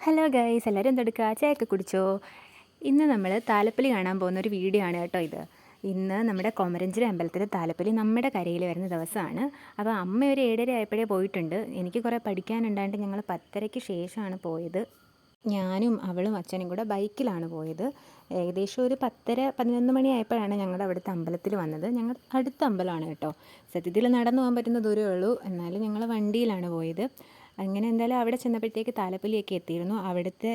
Hello guys, എല്ലാവരും എന്തെടുക്കുക? ചായയൊക്കെ കുടിച്ചോ? ഇന്ന് നമ്മൾ താലപ്പൊലി കാണാൻ പോകുന്ന ഒരു വീഡിയോ ആണ് കേട്ടോ ഇത്. ഇന്ന് നമ്മുടെ കൊമരഞ്ചിറ അമ്പലത്തിൽ താലപ്പൊലി നമ്മുടെ കരയിൽ വരുന്ന ദിവസമാണ്. അപ്പോൾ അമ്മ ഒരു 7:30 ആയപ്പോഴേ പോയിട്ടുണ്ട്. എനിക്ക് കുറേ പഠിക്കാനുണ്ടായിട്ട് ഞങ്ങൾ 10:30-ക്ക് ശേഷമാണ് പോയത്. ഞാനും അവളും അച്ഛനും കൂടെ ബൈക്കിലാണ് പോയത്. ഏകദേശം ഒരു 10:30-11 മണി ആയപ്പോഴാണ് ഞങ്ങളുടെ അവിടുത്തെ അമ്പലത്തിൽ വന്നത്. ഞങ്ങൾ അടുത്ത അമ്പലമാണ് കേട്ടോ. സത്യത്തിൽ നടന്നു പോകാൻ പറ്റുന്ന ദൂരമേ ഉള്ളൂ, എന്നാലും ഞങ്ങൾ വണ്ടിയിലാണ് പോയത്. അങ്ങനെ എന്തായാലും അവിടെ ചെന്നപ്പോഴത്തേക്ക് താലപ്പൊലിയൊക്കെ എത്തിയിരുന്നു.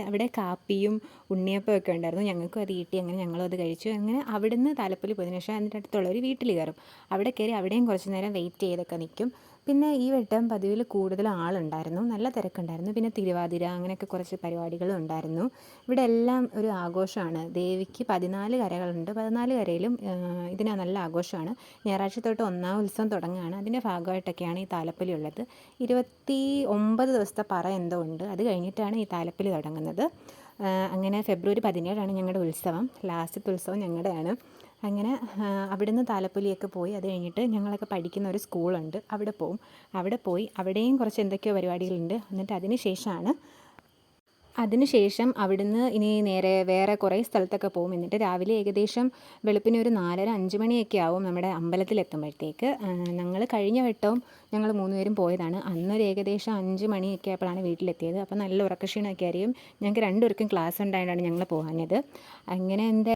അവിടെ കാപ്പിയും ഉണ്ണിയപ്പം ഒക്കെ ഉണ്ടായിരുന്നു. ഞങ്ങൾക്കും അത് കിട്ടി. അങ്ങനെ ഞങ്ങളും അത് കഴിച്ചു. അങ്ങനെ അവിടുന്ന് താലപ്പൊലി പോയതിനു ശേഷം അതിൻ്റെ അടുത്തുള്ള ഒരു വീട്ടിൽ കയറും. അവിടെ കയറി അവിടെയും കുറച്ച് നേരം വെയിറ്റ് ചെയ്തൊക്കെ നിൽക്കും. പിന്നെ ഈ വട്ടം പതിവിൽ കൂടുതൽ ആളുണ്ടായിരുന്നു, നല്ല തിരക്കുണ്ടായിരുന്നു. പിന്നെ തിരുവാതിര അങ്ങനെയൊക്കെ കുറച്ച് പരിപാടികളും ഉണ്ടായിരുന്നു. ഇവിടെ എല്ലാം ഒരു ആഘോഷമാണ്. ദേവിക്ക് 14 കരകളുണ്ട്. 14 കരയിലും ഇതിന് നല്ല ആഘോഷമാണ്. ഞായറാഴ്ച തൊട്ട് ഒന്നാം ഉത്സവം തുടങ്ങുകയാണ്. അതിൻ്റെ ഭാഗമായിട്ടൊക്കെയാണ് ഈ താലപ്പൊലി ഉള്ളത്. 29 ദിവസത്തെ പറ എന്തോ ഉണ്ട്. അത് കഴിഞ്ഞിട്ടാണ് ഈ താലപ്പൊലി തുടങ്ങുന്നത്. അങ്ങനെ ഫെബ്രുവരി 17 ഞങ്ങളുടെ ഉത്സവം. ലാസ്റ്റത്തെ ഉത്സവം ഞങ്ങളുടെയാണ്. അങ്ങനെ അവിടുന്ന് താലപ്പൊലിയൊക്കെ പോയി അത് കഴിഞ്ഞിട്ട് ഞങ്ങളൊക്കെ പഠിക്കുന്ന ഒരു സ്കൂളുണ്ട്, അവിടെ പോവും. അവിടെ പോയി അവിടെയും കുറച്ച് എന്തൊക്കെയോ പരിപാടികളുണ്ട്. എന്നിട്ട് അതിനുശേഷം അവിടുന്ന് ഇനി നേരെ വേറെ കുറേ സ്ഥലത്തൊക്കെ പോകും. എന്നിട്ട് രാവിലെ ഏകദേശം വെളുപ്പിന് ഒരു 4:30-5 മണിയൊക്കെ ആവും നമ്മുടെ അമ്പലത്തിലെത്തുമ്പോഴത്തേക്ക്. ഞങ്ങൾ കഴിഞ്ഞ വട്ടവും ഞങ്ങൾ 3 പേരും പോയതാണ്. അന്നൊരു ഏകദേശം 5 മണിയൊക്കെ ആയപ്പോഴാണ് വീട്ടിലെത്തിയത്. അപ്പോൾ നല്ല ഉറക്കക്ഷീണമൊക്കെ ആയിരിക്കും. ഞങ്ങൾക്ക് 2 പേർക്കും ക്ലാസ് ഉണ്ടായതുകൊണ്ടാണ് ഞങ്ങൾ പോകാഞ്ഞത്. അങ്ങനെ